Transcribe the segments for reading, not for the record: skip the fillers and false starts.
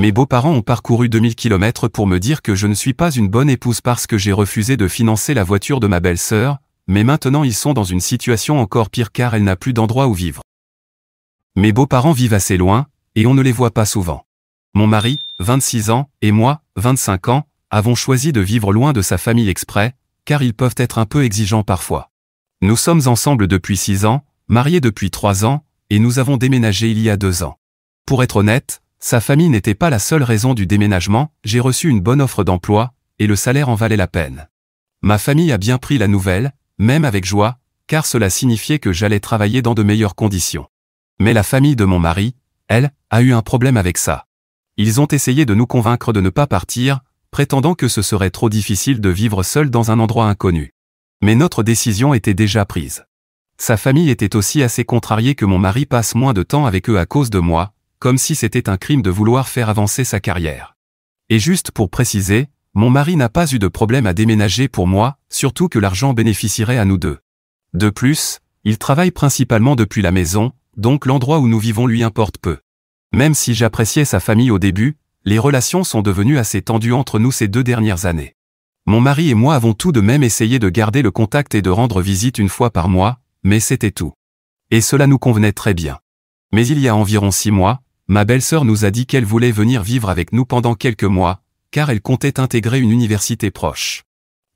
Mes beaux-parents ont parcouru 2000 km pour me dire que je ne suis pas une bonne épouse parce que j'ai refusé de financer la voiture de ma belle-sœur, mais maintenant ils sont dans une situation encore pire car elle n'a plus d'endroit où vivre. Mes beaux-parents vivent assez loin, et on ne les voit pas souvent. Mon mari, 26 ans, et moi, 25 ans, avons choisi de vivre loin de sa famille exprès, car ils peuvent être un peu exigeants parfois. Nous sommes ensemble depuis 6 ans, mariés depuis 3 ans, et nous avons déménagé il y a 2 ans. Pour être honnête, sa famille n'était pas la seule raison du déménagement, j'ai reçu une bonne offre d'emploi, et le salaire en valait la peine. Ma famille a bien pris la nouvelle, même avec joie, car cela signifiait que j'allais travailler dans de meilleures conditions. Mais la famille de mon mari, elle, a eu un problème avec ça. Ils ont essayé de nous convaincre de ne pas partir, prétendant que ce serait trop difficile de vivre seul dans un endroit inconnu. Mais notre décision était déjà prise. Sa famille était aussi assez contrariée que mon mari passe moins de temps avec eux à cause de moi, comme si c'était un crime de vouloir faire avancer sa carrière. Et juste pour préciser, mon mari n'a pas eu de problème à déménager pour moi, surtout que l'argent bénéficierait à nous deux. De plus, il travaille principalement depuis la maison, donc l'endroit où nous vivons lui importe peu. Même si j'appréciais sa famille au début, les relations sont devenues assez tendues entre nous ces 2 dernières années. Mon mari et moi avons tout de même essayé de garder le contact et de rendre visite une fois par mois, mais c'était tout. Et cela nous convenait très bien. Mais il y a environ 6 mois, ma belle-sœur nous a dit qu'elle voulait venir vivre avec nous pendant quelques mois, car elle comptait intégrer une université proche.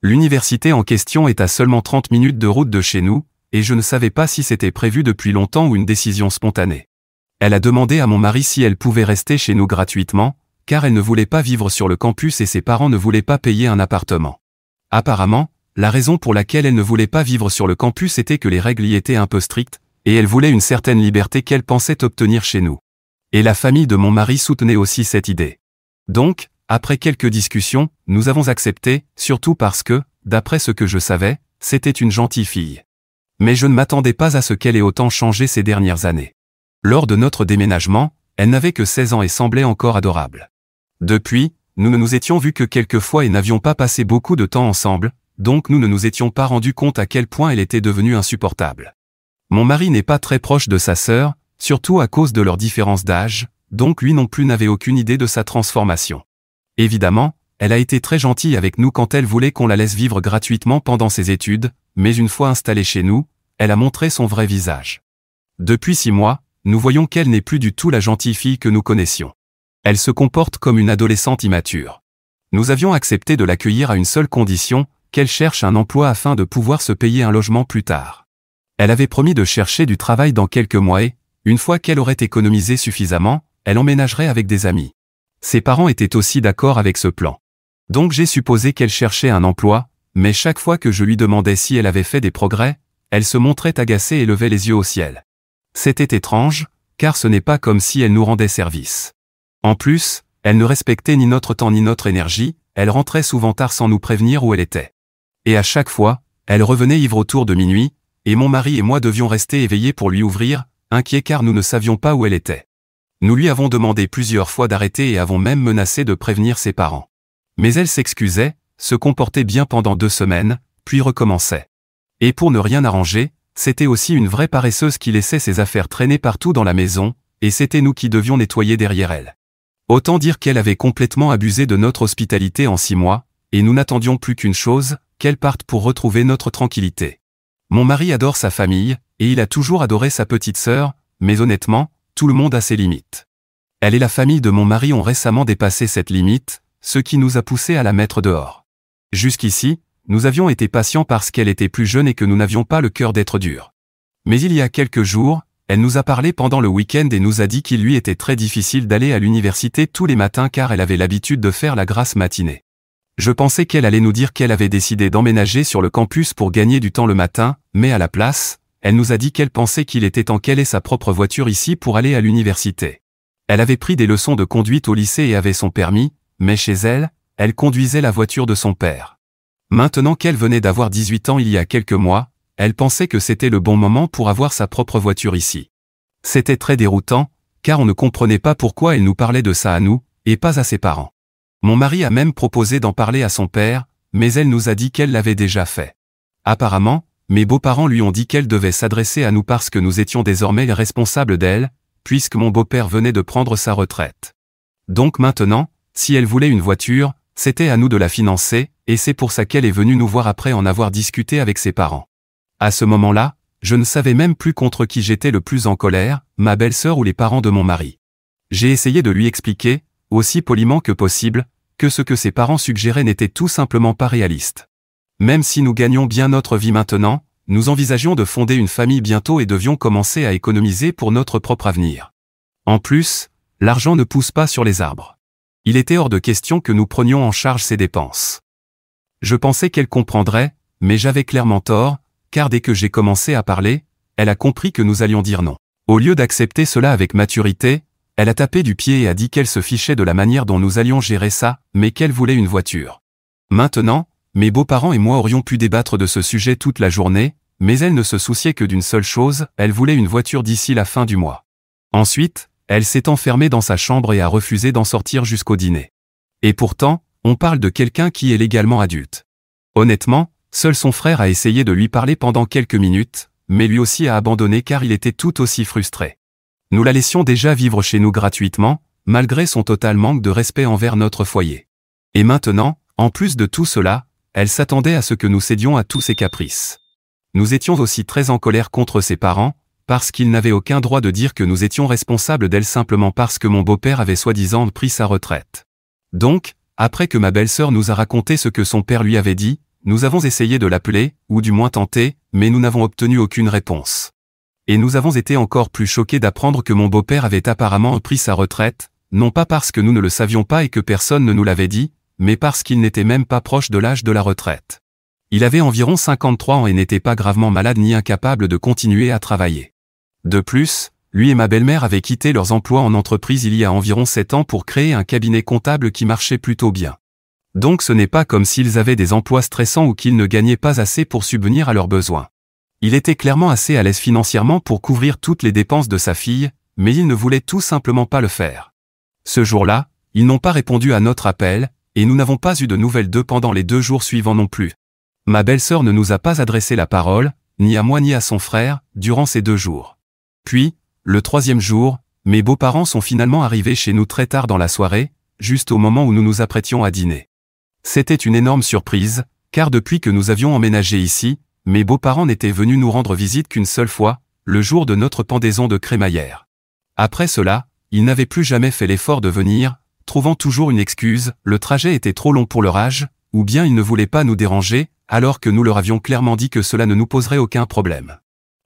L'université en question est à seulement 30 minutes de route de chez nous, et je ne savais pas si c'était prévu depuis longtemps ou une décision spontanée. Elle a demandé à mon mari si elle pouvait rester chez nous gratuitement, car elle ne voulait pas vivre sur le campus et ses parents ne voulaient pas payer un appartement. Apparemment, la raison pour laquelle elle ne voulait pas vivre sur le campus était que les règles y étaient un peu strictes, et elle voulait une certaine liberté qu'elle pensait obtenir chez nous. Et la famille de mon mari soutenait aussi cette idée. Donc, après quelques discussions, nous avons accepté, surtout parce que, d'après ce que je savais, c'était une gentille fille. Mais je ne m'attendais pas à ce qu'elle ait autant changé ces dernières années. Lors de notre déménagement, elle n'avait que 16 ans et semblait encore adorable. Depuis, nous ne nous étions vus que quelques fois et n'avions pas passé beaucoup de temps ensemble, donc nous ne nous étions pas rendus compte à quel point elle était devenue insupportable. Mon mari n'est pas très proche de sa sœur, surtout à cause de leur différence d'âge, donc lui non plus n'avait aucune idée de sa transformation. Évidemment, elle a été très gentille avec nous quand elle voulait qu'on la laisse vivre gratuitement pendant ses études, mais une fois installée chez nous, elle a montré son vrai visage. Depuis 6 mois, nous voyons qu'elle n'est plus du tout la gentille fille que nous connaissions. Elle se comporte comme une adolescente immature. Nous avions accepté de l'accueillir à une seule condition, qu'elle cherche un emploi afin de pouvoir se payer un logement plus tard. Elle avait promis de chercher du travail dans quelques mois et, une fois qu'elle aurait économisé suffisamment, elle emménagerait avec des amis. Ses parents étaient aussi d'accord avec ce plan. Donc j'ai supposé qu'elle cherchait un emploi, mais chaque fois que je lui demandais si elle avait fait des progrès, elle se montrait agacée et levait les yeux au ciel. C'était étrange, car ce n'est pas comme si elle nous rendait service. En plus, elle ne respectait ni notre temps ni notre énergie, elle rentrait souvent tard sans nous prévenir où elle était. Et à chaque fois, elle revenait ivre autour de minuit, et mon mari et moi devions rester éveillés pour lui ouvrir, inquiets car nous ne savions pas où elle était. Nous lui avons demandé plusieurs fois d'arrêter et avons même menacé de prévenir ses parents. Mais elle s'excusait, se comportait bien pendant 2 semaines, puis recommençait. Et pour ne rien arranger, c'était aussi une vraie paresseuse qui laissait ses affaires traîner partout dans la maison, et c'était nous qui devions nettoyer derrière elle. Autant dire qu'elle avait complètement abusé de notre hospitalité en 6 mois, et nous n'attendions plus qu'une chose, qu'elle parte pour retrouver notre tranquillité. Mon mari adore sa famille, et il a toujours adoré sa petite sœur, mais honnêtement, tout le monde a ses limites. Elle et la famille de mon mari ont récemment dépassé cette limite, ce qui nous a poussés à la mettre dehors. Jusqu'ici, nous avions été patients parce qu'elle était plus jeune et que nous n'avions pas le cœur d'être durs. Mais il y a quelques jours, elle nous a parlé pendant le week-end et nous a dit qu'il lui était très difficile d'aller à l'université tous les matins car elle avait l'habitude de faire la grasse matinée. Je pensais qu'elle allait nous dire qu'elle avait décidé d'emménager sur le campus pour gagner du temps le matin, mais à la place, elle nous a dit qu'elle pensait qu'il était temps qu'elle ait sa propre voiture ici pour aller à l'université. Elle avait pris des leçons de conduite au lycée et avait son permis, mais chez elle, elle conduisait la voiture de son père. Maintenant qu'elle venait d'avoir 18 ans il y a quelques mois, elle pensait que c'était le bon moment pour avoir sa propre voiture ici. C'était très déroutant, car on ne comprenait pas pourquoi elle nous parlait de ça à nous, et pas à ses parents. Mon mari a même proposé d'en parler à son père, mais elle nous a dit qu'elle l'avait déjà fait. Apparemment, mes beaux-parents lui ont dit qu'elle devait s'adresser à nous parce que nous étions désormais les responsables d'elle, puisque mon beau-père venait de prendre sa retraite. Donc maintenant, si elle voulait une voiture, c'était à nous de la financer, et c'est pour ça qu'elle est venue nous voir après en avoir discuté avec ses parents. À ce moment-là, je ne savais même plus contre qui j'étais le plus en colère, ma belle-sœur ou les parents de mon mari. J'ai essayé de lui expliquer, aussi poliment que possible, que ce que ses parents suggéraient n'était tout simplement pas réaliste. Même si nous gagnions bien notre vie maintenant, nous envisagions de fonder une famille bientôt et devions commencer à économiser pour notre propre avenir. En plus, l'argent ne pousse pas sur les arbres. Il était hors de question que nous prenions en charge ces dépenses. Je pensais qu'elle comprendrait, mais j'avais clairement tort, car dès que j'ai commencé à parler, elle a compris que nous allions dire non. Au lieu d'accepter cela avec maturité, elle a tapé du pied et a dit qu'elle se fichait de la manière dont nous allions gérer ça, mais qu'elle voulait une voiture. Maintenant, mes beaux-parents et moi aurions pu débattre de ce sujet toute la journée, mais elle ne se souciait que d'une seule chose, elle voulait une voiture d'ici la fin du mois. Ensuite, elle s'est enfermée dans sa chambre et a refusé d'en sortir jusqu'au dîner. Et pourtant, on parle de quelqu'un qui est légalement adulte. Honnêtement, seul son frère a essayé de lui parler pendant quelques minutes, mais lui aussi a abandonné car il était tout aussi frustré. Nous la laissions déjà vivre chez nous gratuitement, malgré son total manque de respect envers notre foyer. Et maintenant, en plus de tout cela, elle s'attendait à ce que nous cédions à tous ses caprices. Nous étions aussi très en colère contre ses parents, parce qu'ils n'avaient aucun droit de dire que nous étions responsables d'elle simplement parce que mon beau-père avait soi-disant pris sa retraite. Donc, après que ma belle-sœur nous a raconté ce que son père lui avait dit, nous avons essayé de l'appeler, ou du moins tenté, mais nous n'avons obtenu aucune réponse. Et nous avons été encore plus choqués d'apprendre que mon beau-père avait apparemment pris sa retraite, non pas parce que nous ne le savions pas et que personne ne nous l'avait dit, mais parce qu'il n'était même pas proche de l'âge de la retraite. Il avait environ 53 ans et n'était pas gravement malade ni incapable de continuer à travailler. De plus, lui et ma belle-mère avaient quitté leurs emplois en entreprise il y a environ 7 ans pour créer un cabinet comptable qui marchait plutôt bien. Donc ce n'est pas comme s'ils avaient des emplois stressants ou qu'ils ne gagnaient pas assez pour subvenir à leurs besoins. Il était clairement assez à l'aise financièrement pour couvrir toutes les dépenses de sa fille, mais il ne voulait tout simplement pas le faire. Ce jour-là, ils n'ont pas répondu à notre appel, et nous n'avons pas eu de nouvelles d'eux pendant les 2 jours suivants non plus. Ma belle-sœur ne nous a pas adressé la parole, ni à moi ni à son frère, durant ces 2 jours. Puis, le 3e jour, mes beaux-parents sont finalement arrivés chez nous très tard dans la soirée, juste au moment où nous nous apprêtions à dîner. C'était une énorme surprise, car depuis que nous avions emménagé ici, mes beaux-parents n'étaient venus nous rendre visite qu'une seule fois, le jour de notre pendaison de crémaillère. Après cela, ils n'avaient plus jamais fait l'effort de venir, trouvant toujours une excuse, le trajet était trop long pour leur âge, ou bien ils ne voulaient pas nous déranger, alors que nous leur avions clairement dit que cela ne nous poserait aucun problème.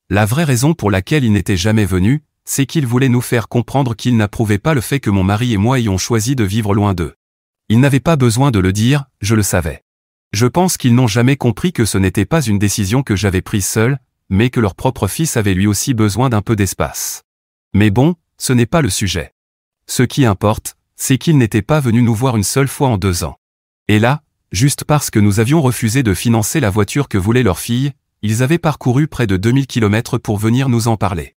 La vraie raison pour laquelle ils n'étaient jamais venus, c'est qu'ils voulaient nous faire comprendre qu'ils n'approuvaient pas le fait que mon mari et moi ayons choisi de vivre loin d'eux. Ils n'avaient pas besoin de le dire, je le savais. Je pense qu'ils n'ont jamais compris que ce n'était pas une décision que j'avais prise seule, mais que leur propre fils avait lui aussi besoin d'un peu d'espace. Mais bon, ce n'est pas le sujet. Ce qui importe, c'est qu'ils n'étaient pas venus nous voir une seule fois en 2 ans. Et là, juste parce que nous avions refusé de financer la voiture que voulait leur fille, ils avaient parcouru près de 2000 km pour venir nous en parler.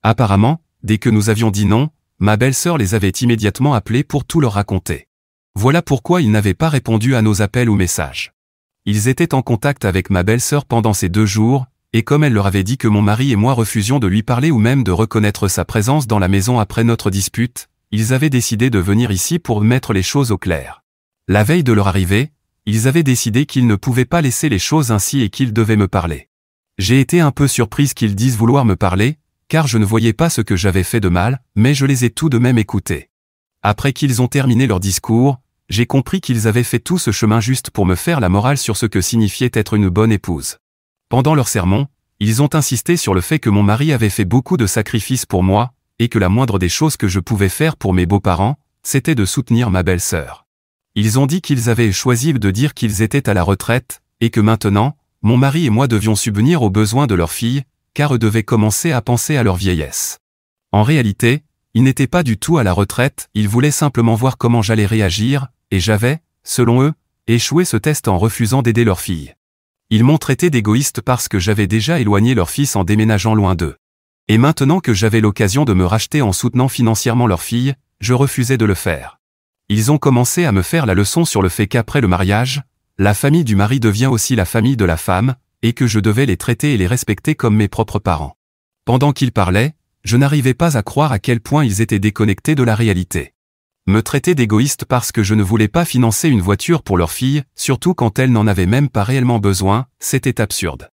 Apparemment, dès que nous avions dit non, ma belle-sœur les avait immédiatement appelés pour tout leur raconter. Voilà pourquoi ils n'avaient pas répondu à nos appels ou messages. Ils étaient en contact avec ma belle-sœur pendant ces 2 jours, et comme elle leur avait dit que mon mari et moi refusions de lui parler ou même de reconnaître sa présence dans la maison après notre dispute, ils avaient décidé de venir ici pour mettre les choses au clair. La veille de leur arrivée, ils avaient décidé qu'ils ne pouvaient pas laisser les choses ainsi et qu'ils devaient me parler. J'ai été un peu surprise qu'ils disent vouloir me parler, car je ne voyais pas ce que j'avais fait de mal, mais je les ai tout de même écoutés. Après qu'ils ont terminé leur discours, j'ai compris qu'ils avaient fait tout ce chemin juste pour me faire la morale sur ce que signifiait être une bonne épouse. Pendant leur sermon, ils ont insisté sur le fait que mon mari avait fait beaucoup de sacrifices pour moi, et que la moindre des choses que je pouvais faire pour mes beaux-parents, c'était de soutenir ma belle-sœur. Ils ont dit qu'ils avaient choisi de dire qu'ils étaient à la retraite, et que maintenant, mon mari et moi devions subvenir aux besoins de leur fille, car eux devaient commencer à penser à leur vieillesse. En réalité, ils n'étaient pas du tout à la retraite, ils voulaient simplement voir comment j'allais réagir, et j'avais, selon eux, échoué ce test en refusant d'aider leur fille. Ils m'ont traité d'égoïste parce que j'avais déjà éloigné leur fils en déménageant loin d'eux. Et maintenant que j'avais l'occasion de me racheter en soutenant financièrement leur fille, je refusais de le faire. Ils ont commencé à me faire la leçon sur le fait qu'après le mariage, la famille du mari devient aussi la famille de la femme, et que je devais les traiter et les respecter comme mes propres parents. Pendant qu'ils parlaient, je n'arrivais pas à croire à quel point ils étaient déconnectés de la réalité. Me traiter d'égoïste parce que je ne voulais pas financer une voiture pour leur fille, surtout quand elle n'en avait même pas réellement besoin, c'était absurde.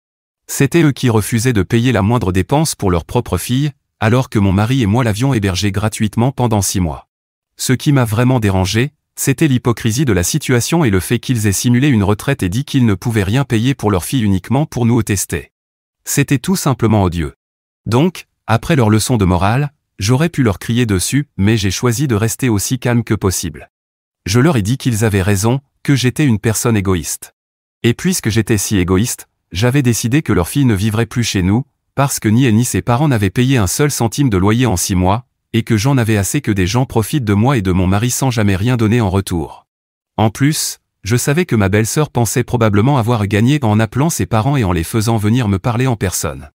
C'était eux qui refusaient de payer la moindre dépense pour leur propre fille, alors que mon mari et moi l'avions hébergée gratuitement pendant 6 mois. Ce qui m'a vraiment dérangé, c'était l'hypocrisie de la situation et le fait qu'ils aient simulé une retraite et dit qu'ils ne pouvaient rien payer pour leur fille uniquement pour nous tester. C'était tout simplement odieux. Donc, après leur leçon de morale, j'aurais pu leur crier dessus, mais j'ai choisi de rester aussi calme que possible. Je leur ai dit qu'ils avaient raison, que j'étais une personne égoïste. Et puisque j'étais si égoïste, j'avais décidé que leur fille ne vivrait plus chez nous, parce que ni elle ni ses parents n'avaient payé un seul centime de loyer en 6 mois, et que j'en avais assez que des gens profitent de moi et de mon mari sans jamais rien donner en retour. En plus, je savais que ma belle-sœur pensait probablement avoir gagné en appelant ses parents et en les faisant venir me parler en personne.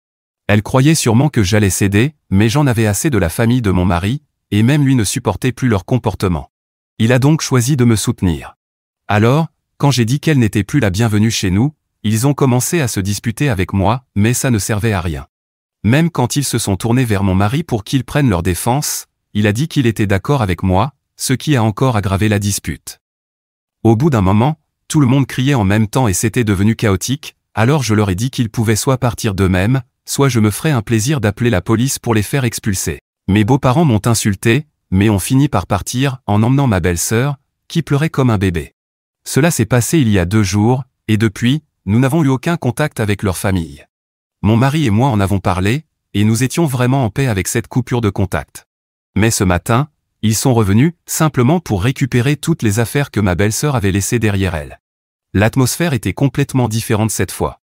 Elle croyait sûrement que j'allais céder, mais j'en avais assez de la famille de mon mari, et même lui ne supportait plus leur comportement. Il a donc choisi de me soutenir. Alors, quand j'ai dit qu'elle n'était plus la bienvenue chez nous, ils ont commencé à se disputer avec moi, mais ça ne servait à rien. Même quand ils se sont tournés vers mon mari pour qu'il prenne leur défense, il a dit qu'il était d'accord avec moi, ce qui a encore aggravé la dispute. Au bout d'un moment, tout le monde criait en même temps et c'était devenu chaotique, alors je leur ai dit qu'ils pouvaient soit partir d'eux-mêmes, soit je me ferais un plaisir d'appeler la police pour les faire expulser. Mes beaux-parents m'ont insulté, mais ont fini par partir en emmenant ma belle-sœur, qui pleurait comme un bébé. Cela s'est passé il y a 2 jours, et depuis, nous n'avons eu aucun contact avec leur famille. Mon mari et moi en avons parlé, et nous étions vraiment en paix avec cette coupure de contact. Mais ce matin, ils sont revenus, simplement pour récupérer toutes les affaires que ma belle-sœur avait laissées derrière elle. L'atmosphère était complètement différente cette fois.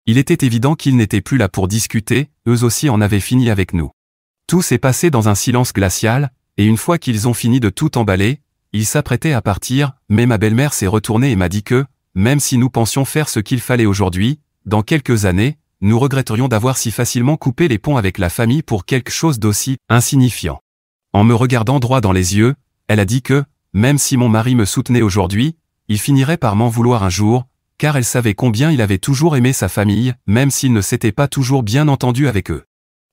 Il était évident qu'ils n'étaient plus là pour discuter, eux aussi en avaient fini avec nous. Tout s'est passé dans un silence glacial, et une fois qu'ils ont fini de tout emballer, ils s'apprêtaient à partir, mais ma belle-mère s'est retournée et m'a dit que, même si nous pensions faire ce qu'il fallait aujourd'hui, dans quelques années, nous regretterions d'avoir si facilement coupé les ponts avec la famille pour quelque chose d'aussi insignifiant. En me regardant droit dans les yeux, elle a dit que, même si mon mari me soutenait aujourd'hui, il finirait par m'en vouloir un jour, car elle savait combien il avait toujours aimé sa famille, même s'il ne s'était pas toujours bien entendu avec eux.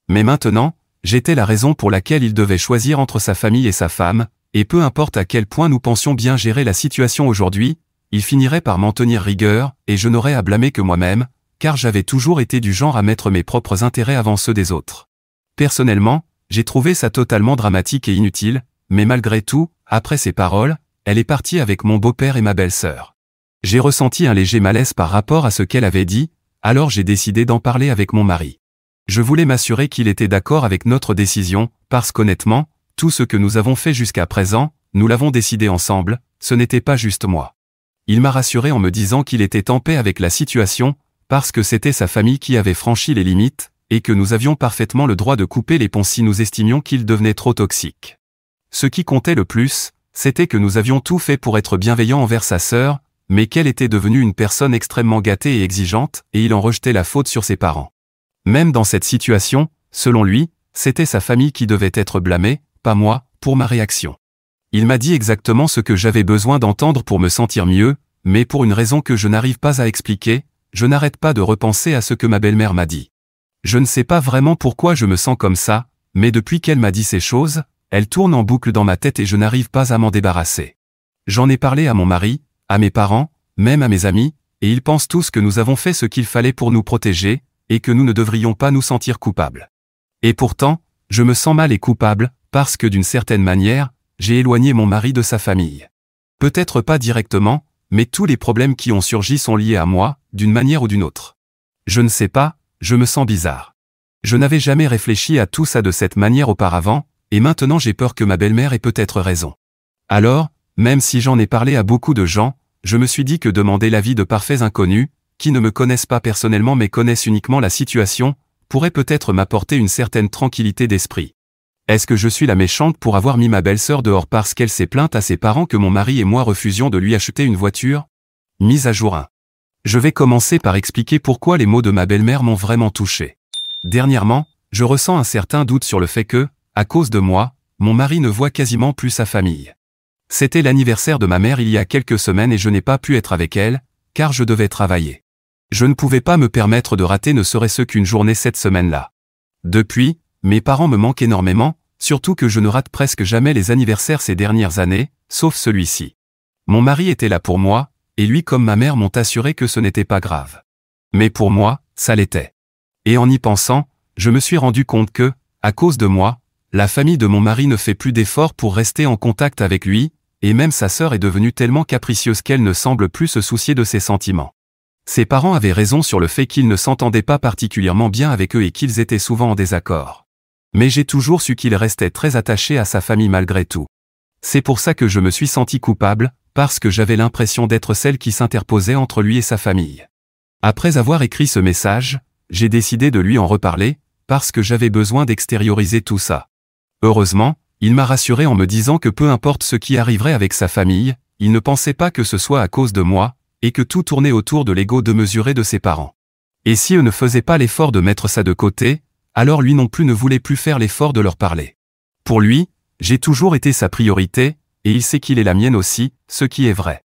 Mais maintenant, j'étais la raison pour laquelle il devait choisir entre sa famille et sa femme, et peu importe à quel point nous pensions bien gérer la situation aujourd'hui, il finirait par m'en tenir rigueur, et je n'aurais à blâmer que moi-même, car j'avais toujours été du genre à mettre mes propres intérêts avant ceux des autres. Personnellement, j'ai trouvé ça totalement dramatique et inutile, mais malgré tout, après ces paroles, elle est partie avec mon beau-père et ma belle-sœur. J'ai ressenti un léger malaise par rapport à ce qu'elle avait dit, alors j'ai décidé d'en parler avec mon mari. Je voulais m'assurer qu'il était d'accord avec notre décision, parce qu'honnêtement, tout ce que nous avons fait jusqu'à présent, nous l'avons décidé ensemble, ce n'était pas juste moi. Il m'a rassuré en me disant qu'il était en paix avec la situation, parce que c'était sa famille qui avait franchi les limites, et que nous avions parfaitement le droit de couper les ponts si nous estimions qu'ils devenaient trop toxiques. Ce qui comptait le plus, c'était que nous avions tout fait pour être bienveillants envers sa sœur, mais qu'elle était devenue une personne extrêmement gâtée et exigeante, et il en rejetait la faute sur ses parents. Même dans cette situation, selon lui, c'était sa famille qui devait être blâmée, pas moi, pour ma réaction. Il m'a dit exactement ce que j'avais besoin d'entendre pour me sentir mieux, mais pour une raison que je n'arrive pas à expliquer, je n'arrête pas de repenser à ce que ma belle-mère m'a dit. Je ne sais pas vraiment pourquoi je me sens comme ça, mais depuis qu'elle m'a dit ces choses, elles tournent en boucle dans ma tête et je n'arrive pas à m'en débarrasser. J'en ai parlé à mon mari, à mes parents, même à mes amis, et ils pensent tous que nous avons fait ce qu'il fallait pour nous protéger, et que nous ne devrions pas nous sentir coupables. Et pourtant, je me sens mal et coupable, parce que d'une certaine manière, j'ai éloigné mon mari de sa famille. Peut-être pas directement, mais tous les problèmes qui ont surgi sont liés à moi, d'une manière ou d'une autre. Je ne sais pas, je me sens bizarre. Je n'avais jamais réfléchi à tout ça de cette manière auparavant, et maintenant j'ai peur que ma belle-mère ait peut-être raison. Alors, même si j'en ai parlé à beaucoup de gens, je me suis dit que demander l'avis de parfaits inconnus, qui ne me connaissent pas personnellement mais connaissent uniquement la situation, pourrait peut-être m'apporter une certaine tranquillité d'esprit. Est-ce que je suis la méchante pour avoir mis ma belle-sœur dehors parce qu'elle s'est plainte à ses parents que mon mari et moi refusions de lui acheter une voiture? Mise à jour 1. Je vais commencer par expliquer pourquoi les mots de ma belle-mère m'ont vraiment touché. Dernièrement, je ressens un certain doute sur le fait que, à cause de moi, mon mari ne voit quasiment plus sa famille. C'était l'anniversaire de ma mère il y a quelques semaines et je n'ai pas pu être avec elle, car je devais travailler. Je ne pouvais pas me permettre de rater ne serait-ce qu'une journée cette semaine-là. Depuis, mes parents me manquent énormément, surtout que je ne rate presque jamais les anniversaires ces dernières années, sauf celui-ci. Mon mari était là pour moi, et lui comme ma mère m'ont assuré que ce n'était pas grave. Mais pour moi, ça l'était. Et en y pensant, je me suis rendu compte que, à cause de moi, la famille de mon mari ne fait plus d'efforts pour rester en contact avec lui, et même sa sœur est devenue tellement capricieuse qu'elle ne semble plus se soucier de ses sentiments. Ses parents avaient raison sur le fait qu'ils ne s'entendaient pas particulièrement bien avec eux et qu'ils étaient souvent en désaccord. Mais j'ai toujours su qu'il restait très attaché à sa famille malgré tout. C'est pour ça que je me suis senti coupable, parce que j'avais l'impression d'être celle qui s'interposait entre lui et sa famille. Après avoir écrit ce message, j'ai décidé de lui en reparler, parce que j'avais besoin d'extérioriser tout ça. Heureusement, il m'a rassuré en me disant que peu importe ce qui arriverait avec sa famille, il ne pensait pas que ce soit à cause de moi, et que tout tournait autour de l'ego démesuré de ses parents. Et si eux ne faisaient pas l'effort de mettre ça de côté, alors lui non plus ne voulait plus faire l'effort de leur parler. Pour lui, j'ai toujours été sa priorité, et il sait qu'il est la mienne aussi, ce qui est vrai.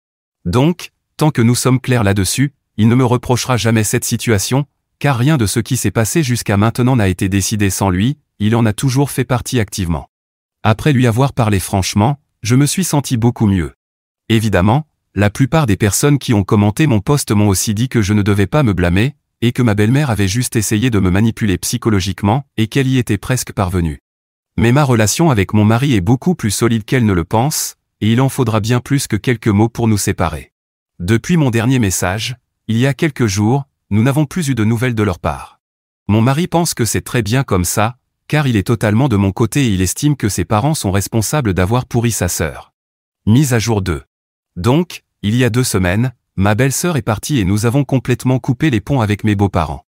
Donc, tant que nous sommes clairs là-dessus, il ne me reprochera jamais cette situation, car rien de ce qui s'est passé jusqu'à maintenant n'a été décidé sans lui, il en a toujours fait partie activement. Après lui avoir parlé franchement, je me suis senti beaucoup mieux. Évidemment, la plupart des personnes qui ont commenté mon post m'ont aussi dit que je ne devais pas me blâmer, et que ma belle-mère avait juste essayé de me manipuler psychologiquement, et qu'elle y était presque parvenue. Mais ma relation avec mon mari est beaucoup plus solide qu'elle ne le pense, et il en faudra bien plus que quelques mots pour nous séparer. Depuis mon dernier message, il y a quelques jours, nous n'avons plus eu de nouvelles de leur part. Mon mari pense que c'est très bien comme ça, car il est totalement de mon côté et il estime que ses parents sont responsables d'avoir pourri sa sœur. Mise à jour 2. Donc, il y a 2 semaines, ma belle-sœur est partie et nous avons complètement coupé les ponts avec mes beaux-parents.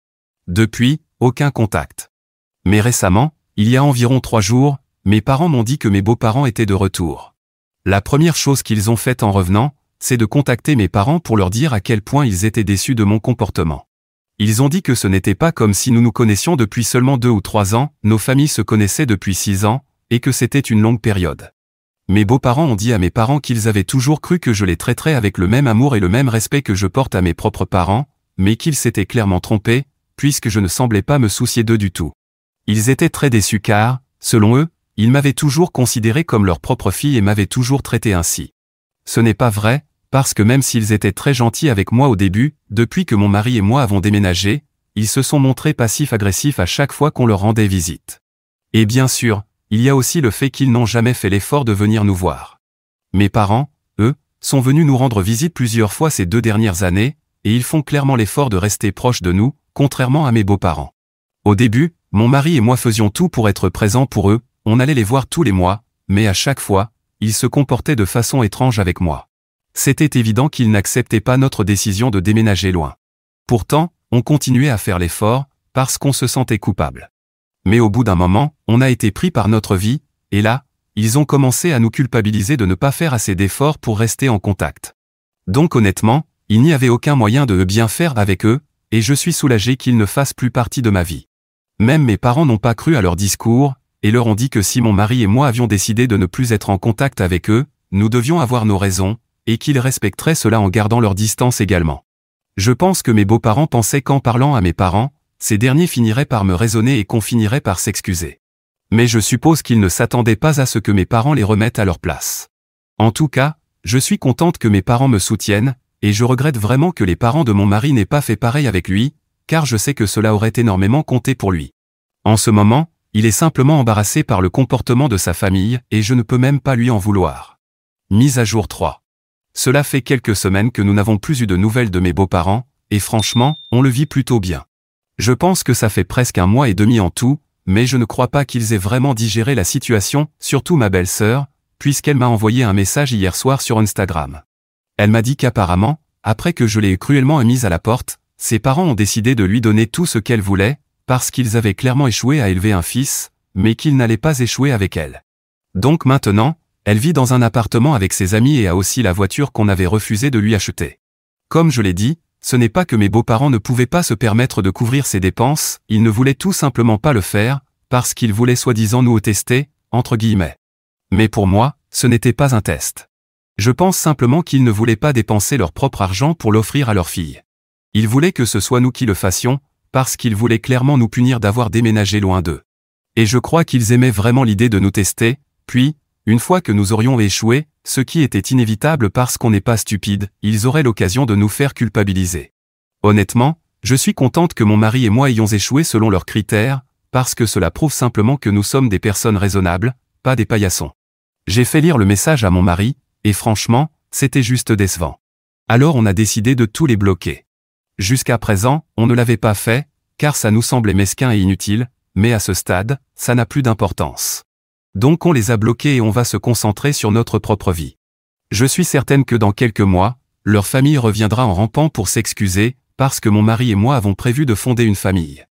Depuis, aucun contact. Mais récemment, il y a environ 3 jours, mes parents m'ont dit que mes beaux-parents étaient de retour. La première chose qu'ils ont faite en revenant, c'est de contacter mes parents pour leur dire à quel point ils étaient déçus de mon comportement. Ils ont dit que ce n'était pas comme si nous nous connaissions depuis seulement 2 ou 3 ans, nos familles se connaissaient depuis 6 ans, et que c'était une longue période. Mes beaux-parents ont dit à mes parents qu'ils avaient toujours cru que je les traiterais avec le même amour et le même respect que je porte à mes propres parents, mais qu'ils s'étaient clairement trompés, puisque je ne semblais pas me soucier d'eux du tout. Ils étaient très déçus car, selon eux, ils m'avaient toujours considéré comme leur propre fille et m'avaient toujours traité ainsi. Ce n'est pas vrai, parce que même s'ils étaient très gentils avec moi au début, depuis que mon mari et moi avons déménagé, ils se sont montrés passifs-agressifs à chaque fois qu'on leur rendait visite. Et bien sûr, il y a aussi le fait qu'ils n'ont jamais fait l'effort de venir nous voir. Mes parents, eux, sont venus nous rendre visite plusieurs fois ces 2 dernières années, et ils font clairement l'effort de rester proches de nous, contrairement à mes beaux-parents. Au début, mon mari et moi faisions tout pour être présents pour eux, on allait les voir tous les mois, mais à chaque fois, ils se comportaient de façon étrange avec moi. C'était évident qu'ils n'acceptaient pas notre décision de déménager loin. Pourtant, on continuait à faire l'effort, parce qu'on se sentait coupable. Mais au bout d'un moment, on a été pris par notre vie, et là, ils ont commencé à nous culpabiliser de ne pas faire assez d'efforts pour rester en contact. Donc honnêtement, il n'y avait aucun moyen de bien faire avec eux, et je suis soulagé qu'ils ne fassent plus partie de ma vie. Même mes parents n'ont pas cru à leur discours, et leur ont dit que si mon mari et moi avions décidé de ne plus être en contact avec eux, nous devions avoir nos raisons, et qu'ils respecteraient cela en gardant leur distance également. Je pense que mes beaux-parents pensaient qu'en parlant à mes parents, ces derniers finiraient par me raisonner et qu'on finirait par s'excuser. Mais je suppose qu'ils ne s'attendaient pas à ce que mes parents les remettent à leur place. En tout cas, je suis contente que mes parents me soutiennent, et je regrette vraiment que les parents de mon mari n'aient pas fait pareil avec lui, car je sais que cela aurait énormément compté pour lui. En ce moment, il est simplement embarrassé par le comportement de sa famille, et je ne peux même pas lui en vouloir. Mise à jour 3. Cela fait quelques semaines que nous n'avons plus eu de nouvelles de mes beaux-parents, et franchement, on le vit plutôt bien. Je pense que ça fait presque 1 mois et demi en tout, mais je ne crois pas qu'ils aient vraiment digéré la situation, surtout ma belle-sœur, puisqu'elle m'a envoyé un message hier soir sur Instagram. Elle m'a dit qu'apparemment, après que je l'ai cruellement mise à la porte, ses parents ont décidé de lui donner tout ce qu'elle voulait, parce qu'ils avaient clairement échoué à élever un fils, mais qu'ils n'allaient pas échouer avec elle. Donc maintenant, elle vit dans un appartement avec ses amis et a aussi la voiture qu'on avait refusé de lui acheter. Comme je l'ai dit, ce n'est pas que mes beaux-parents ne pouvaient pas se permettre de couvrir ses dépenses, ils ne voulaient tout simplement pas le faire, parce qu'ils voulaient soi-disant nous tester, entre guillemets. Mais pour moi, ce n'était pas un test. Je pense simplement qu'ils ne voulaient pas dépenser leur propre argent pour l'offrir à leur fille. Ils voulaient que ce soit nous qui le fassions, parce qu'ils voulaient clairement nous punir d'avoir déménagé loin d'eux. Et je crois qu'ils aimaient vraiment l'idée de nous tester, puis, une fois que nous aurions échoué, ce qui était inévitable parce qu'on n'est pas stupide, ils auraient l'occasion de nous faire culpabiliser. Honnêtement, je suis contente que mon mari et moi ayons échoué selon leurs critères, parce que cela prouve simplement que nous sommes des personnes raisonnables, pas des paillassons. J'ai fait lire le message à mon mari, et franchement, c'était juste décevant. Alors on a décidé de tous les bloquer. Jusqu'à présent, on ne l'avait pas fait, car ça nous semblait mesquin et inutile, mais à ce stade, ça n'a plus d'importance. Donc on les a bloqués et on va se concentrer sur notre propre vie. Je suis certaine que dans quelques mois, leur famille reviendra en rampant pour s'excuser, parce que mon mari et moi avons prévu de fonder une famille.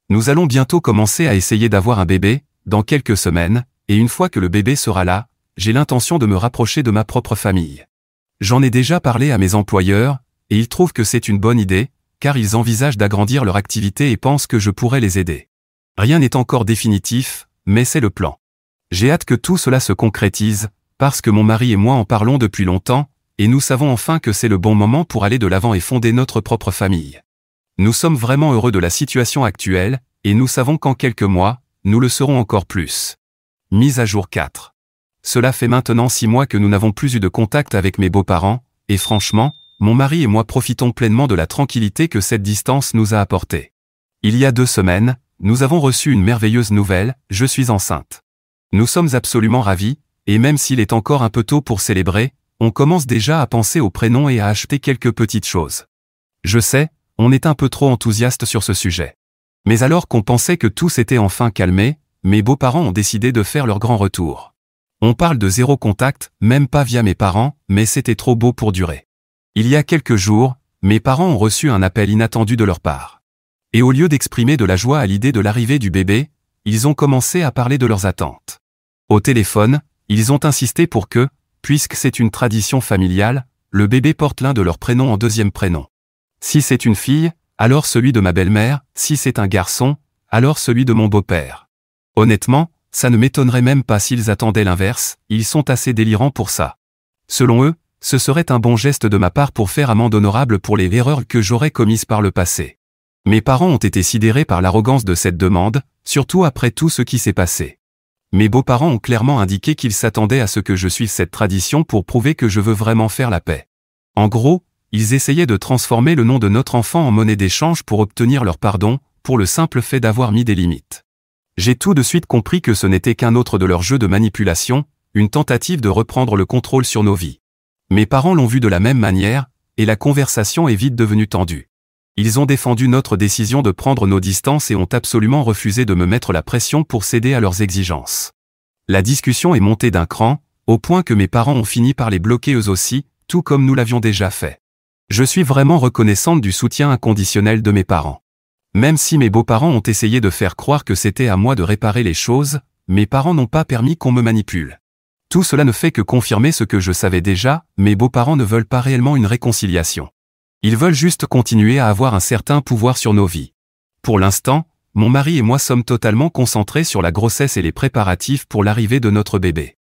Nous allons bientôt commencer à essayer d'avoir un bébé, dans quelques semaines, et une fois que le bébé sera là, j'ai l'intention de me rapprocher de ma propre famille. J'en ai déjà parlé à mes employeurs, et ils trouvent que c'est une bonne idée, car ils envisagent d'agrandir leur activité et pensent que je pourrais les aider. Rien n'est encore définitif, mais c'est le plan. J'ai hâte que tout cela se concrétise, parce que mon mari et moi en parlons depuis longtemps, et nous savons enfin que c'est le bon moment pour aller de l'avant et fonder notre propre famille. Nous sommes vraiment heureux de la situation actuelle, et nous savons qu'en quelques mois, nous le serons encore plus. Mise à jour 4. Cela fait maintenant 6 mois que nous n'avons plus eu de contact avec mes beaux-parents, et franchement, mon mari et moi profitons pleinement de la tranquillité que cette distance nous a apportée. Il y a 2 semaines, nous avons reçu une merveilleuse nouvelle, je suis enceinte. Nous sommes absolument ravis, et même s'il est encore un peu tôt pour célébrer, on commence déjà à penser au prénom et à acheter quelques petites choses. Je sais, on est un peu trop enthousiaste sur ce sujet. Mais alors qu'on pensait que tout s'était enfin calmé, mes beaux-parents ont décidé de faire leur grand retour. On parle de 0 contact, même pas via mes parents, mais c'était trop beau pour durer. Il y a quelques jours, mes parents ont reçu un appel inattendu de leur part. Et au lieu d'exprimer de la joie à l'idée de l'arrivée du bébé, ils ont commencé à parler de leurs attentes. Au téléphone, ils ont insisté pour que, puisque c'est une tradition familiale, le bébé porte l'un de leurs prénoms en deuxième prénom. Si c'est une fille, alors celui de ma belle-mère, si c'est un garçon, alors celui de mon beau-père. Honnêtement, ça ne m'étonnerait même pas s'ils attendaient l'inverse, ils sont assez délirants pour ça. Selon eux, ce serait un bon geste de ma part pour faire amende honorable pour les erreurs que j'aurais commises par le passé. Mes parents ont été sidérés par l'arrogance de cette demande, surtout après tout ce qui s'est passé. Mes beaux-parents ont clairement indiqué qu'ils s'attendaient à ce que je suive cette tradition pour prouver que je veux vraiment faire la paix. En gros, ils essayaient de transformer le nom de notre enfant en monnaie d'échange pour obtenir leur pardon, pour le simple fait d'avoir mis des limites. J'ai tout de suite compris que ce n'était qu'un autre de leurs jeux de manipulation, une tentative de reprendre le contrôle sur nos vies. Mes parents l'ont vu de la même manière, et la conversation est vite devenue tendue. Ils ont défendu notre décision de prendre nos distances et ont absolument refusé de me mettre la pression pour céder à leurs exigences. La discussion est montée d'un cran, au point que mes parents ont fini par les bloquer eux aussi, tout comme nous l'avions déjà fait. Je suis vraiment reconnaissante du soutien inconditionnel de mes parents. Même si mes beaux-parents ont essayé de faire croire que c'était à moi de réparer les choses, mes parents n'ont pas permis qu'on me manipule. Tout cela ne fait que confirmer ce que je savais déjà, mes beaux-parents ne veulent pas réellement une réconciliation. Ils veulent juste continuer à avoir un certain pouvoir sur nos vies. Pour l'instant, mon mari et moi sommes totalement concentrés sur la grossesse et les préparatifs pour l'arrivée de notre bébé.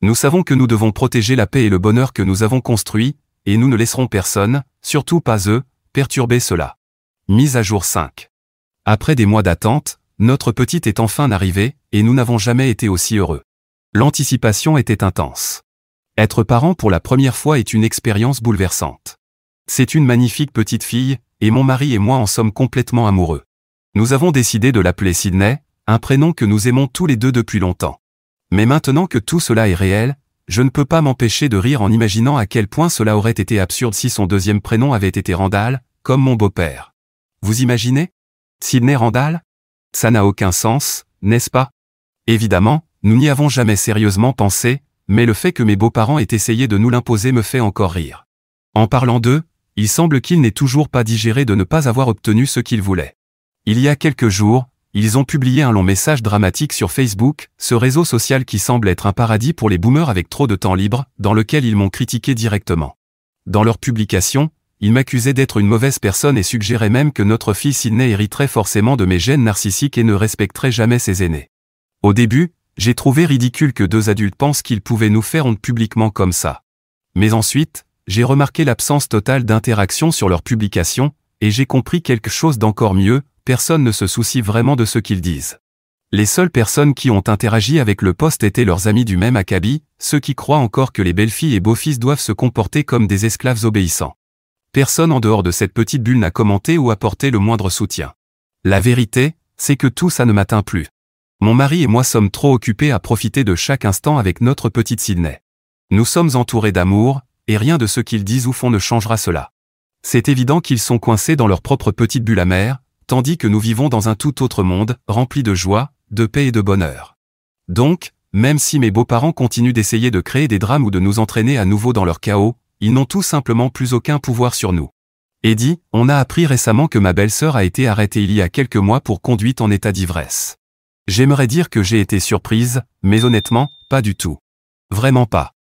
Nous savons que nous devons protéger la paix et le bonheur que nous avons construits, et nous ne laisserons personne, surtout pas eux, perturber cela. Mise à jour 5. Après des mois d'attente, notre petite est enfin arrivée, et nous n'avons jamais été aussi heureux. L'anticipation était intense. Être parent pour la première fois est une expérience bouleversante. C'est une magnifique petite fille, et mon mari et moi en sommes complètement amoureux. Nous avons décidé de l'appeler Sydney, un prénom que nous aimons tous les deux depuis longtemps. Mais maintenant que tout cela est réel, je ne peux pas m'empêcher de rire en imaginant à quel point cela aurait été absurde si son deuxième prénom avait été Randall, comme mon beau-père. Vous imaginez? Sydney Randall? Ça n'a aucun sens, n'est-ce pas? Évidemment, nous n'y avons jamais sérieusement pensé, mais le fait que mes beaux-parents aient essayé de nous l'imposer me fait encore rire. En parlant d'eux, il semble qu'ils n'aient toujours pas digéré de ne pas avoir obtenu ce qu'ils voulaient. Il y a quelques jours, ils ont publié un long message dramatique sur Facebook, ce réseau social qui semble être un paradis pour les boomers avec trop de temps libre, dans lequel ils m'ont critiqué directement. Dans leur publication, ils m'accusaient d'être une mauvaise personne et suggéraient même que notre fille Sydney hériterait forcément de mes gènes narcissiques et ne respecterait jamais ses aînés. Au début, j'ai trouvé ridicule que 2 adultes pensent qu'ils pouvaient nous faire honte publiquement comme ça. Mais ensuite, j'ai remarqué l'absence totale d'interaction sur leurs publications, et j'ai compris quelque chose d'encore mieux, personne ne se soucie vraiment de ce qu'ils disent. Les seules personnes qui ont interagi avec le poste étaient leurs amis du même acabit, ceux qui croient encore que les belles-filles et beaux-fils doivent se comporter comme des esclaves obéissants. Personne en dehors de cette petite bulle n'a commenté ou apporté le moindre soutien. La vérité, c'est que tout ça ne m'atteint plus. Mon mari et moi sommes trop occupés à profiter de chaque instant avec notre petite Sydney. Nous sommes entourés d'amour, et rien de ce qu'ils disent ou font ne changera cela. C'est évident qu'ils sont coincés dans leur propre petite bulle amère, tandis que nous vivons dans un tout autre monde, rempli de joie, de paix et de bonheur. Donc, même si mes beaux-parents continuent d'essayer de créer des drames ou de nous entraîner à nouveau dans leur chaos, ils n'ont tout simplement plus aucun pouvoir sur nous. Eddie, on a appris récemment que ma belle-sœur a été arrêtée il y a quelques mois pour conduite en état d'ivresse. J'aimerais dire que j'ai été surprise, mais honnêtement, pas du tout. Vraiment pas.